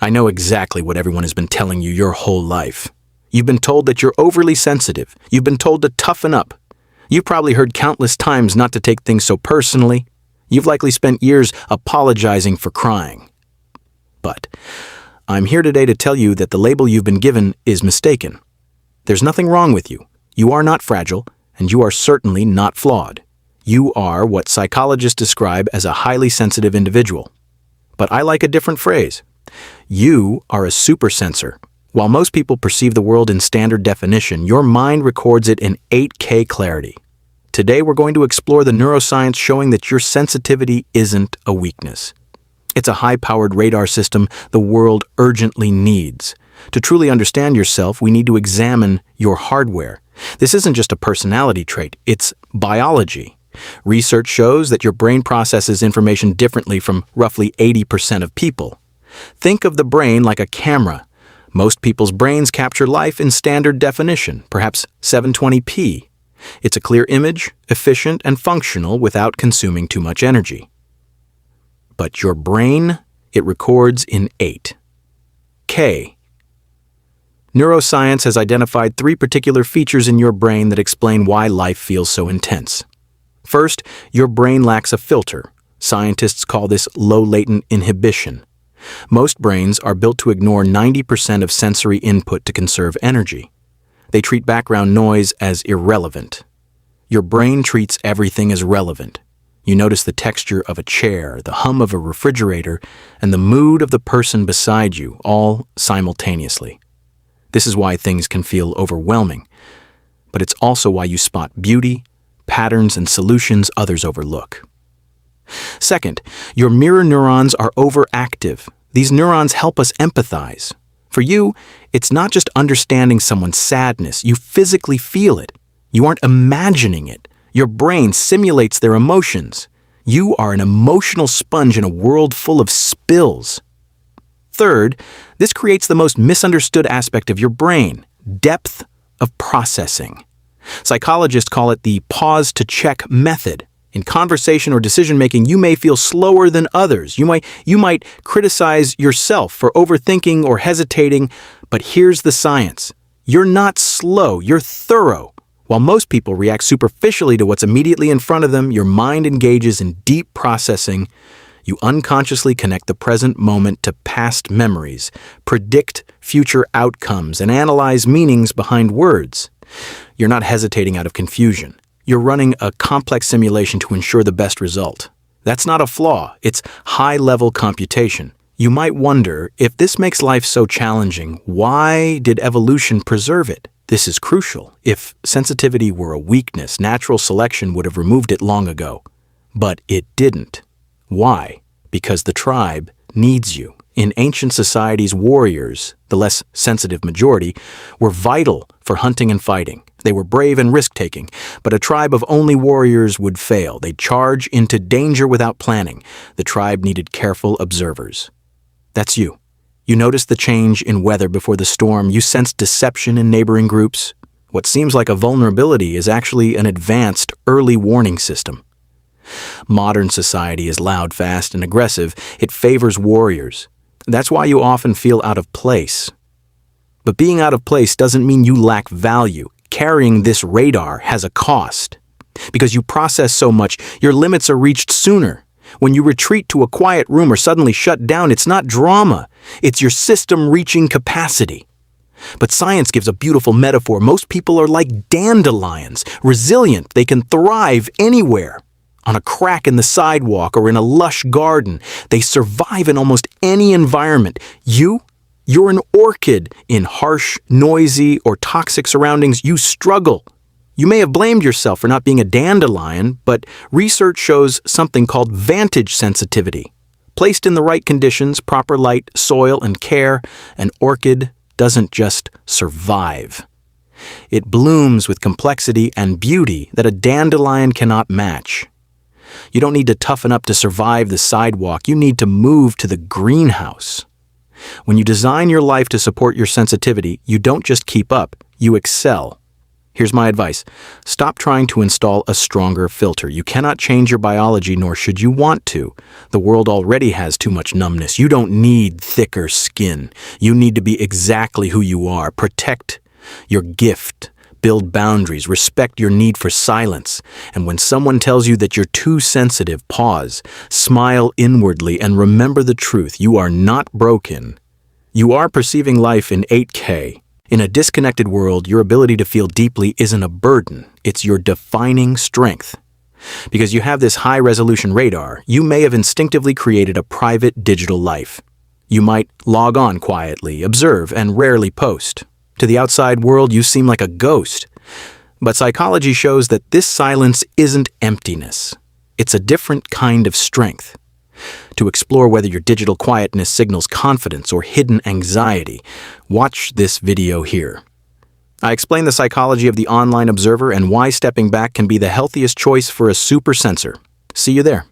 I know exactly what everyone has been telling you your whole life. You've been told that you're overly sensitive. You've been told to toughen up. You've probably heard countless times not to take things so personally. You've likely spent years apologizing for crying. But I'm here today to tell you that the label you've been given is mistaken. There's nothing wrong with you. You are not fragile, and you are certainly not flawed. You are what psychologists describe as a highly sensitive individual. But I like a different phrase. You are a supersensor. While most people perceive the world in standard definition, your mind records it in 8K clarity. Today we're going to explore the neuroscience showing that your sensitivity isn't a weakness. It's a high-powered radar system the world urgently needs. To truly understand yourself, we need to examine your hardware. This isn't just a personality trait, it's biology. Research shows that your brain processes information differently from roughly 80% of people. Think of the brain like a camera. Most people's brains capture life in standard definition, perhaps 720p. It's a clear image, efficient and functional without consuming too much energy. But your brain, it records in 8K. Neuroscience has identified 3 particular features in your brain that explain why life feels so intense. First, your brain lacks a filter. Scientists call this low-latent inhibition. Most brains are built to ignore 90% of sensory input to conserve energy. They treat background noise as irrelevant. Your brain treats everything as relevant. You notice the texture of a chair, the hum of a refrigerator, and the mood of the person beside you, all simultaneously. This is why things can feel overwhelming. But it's also why you spot beauty, patterns, and solutions others overlook. Second, your mirror neurons are overactive. These neurons help us empathize. For you, it's not just understanding someone's sadness. You physically feel it. You aren't imagining it. Your brain simulates their emotions. You are an emotional sponge in a world full of spills. Third, this creates the most misunderstood aspect of your brain, depth of processing. Psychologists call it the pause-to-check method. In conversation or decision-making, you may feel slower than others. You might criticize yourself for overthinking or hesitating, but here's the science. You're not slow, you're thorough. While most people react superficially to what's immediately in front of them, your mind engages in deep processing. You unconsciously connect the present moment to past memories, predict future outcomes, and analyze meanings behind words. You're not hesitating out of confusion. You're running a complex simulation to ensure the best result. That's not a flaw, it's high-level computation. You might wonder, if this makes life so challenging, why did evolution preserve it? This is crucial. If sensitivity were a weakness, natural selection would have removed it long ago. But it didn't. Why? Because the tribe needs you. In ancient societies, warriors, the less sensitive majority, were vital for hunting and fighting. They were brave and risk-taking, but a tribe of only warriors would fail. They'd charge into danger without planning. The tribe needed careful observers. That's you. You noticed the change in weather before the storm. You sensed deception in neighboring groups. What seems like a vulnerability is actually an advanced early warning system. Modern society is loud, fast, and aggressive. It favors warriors. That's why you often feel out of place. But being out of place doesn't mean you lack value. Carrying this radar has a cost. Because you process so much, your limits are reached sooner. When you retreat to a quiet room or suddenly shut down, it's not drama. It's your system reaching capacity. But science gives a beautiful metaphor. Most people are like dandelions, resilient. They can thrive anywhere. On a crack in the sidewalk or in a lush garden, they survive in almost any environment. You're an orchid. In harsh, noisy, or toxic surroundings, you struggle. You may have blamed yourself for not being a dandelion, but research shows something called vantage sensitivity. Placed in the right conditions, proper light, soil, and care, an orchid doesn't just survive. It blooms with complexity and beauty that a dandelion cannot match. You don't need to toughen up to survive the sidewalk. You need to move to the greenhouse. When you design your life to support your sensitivity, you don't just keep up, you excel. Here's my advice. Stop trying to install a stronger filter. You cannot change your biology, nor should you want to. The world already has too much numbness. You don't need thicker skin. You need to be exactly who you are. Protect your gift. Build boundaries. Respect your need for silence. And when someone tells you that you're too sensitive, pause. Smile inwardly and remember the truth. You are not broken. You are perceiving life in 8K. In a disconnected world, your ability to feel deeply isn't a burden. It's your defining strength. Because you have this high-resolution radar, you may have instinctively created a private digital life. You might log on quietly, observe, and rarely post. To the outside world, you seem like a ghost. But psychology shows that this silence isn't emptiness. It's a different kind of strength. To explore whether your digital quietness signals confidence or hidden anxiety, watch this video here. I explain the psychology of the online observer and why stepping back can be the healthiest choice for a super sensor. See you there.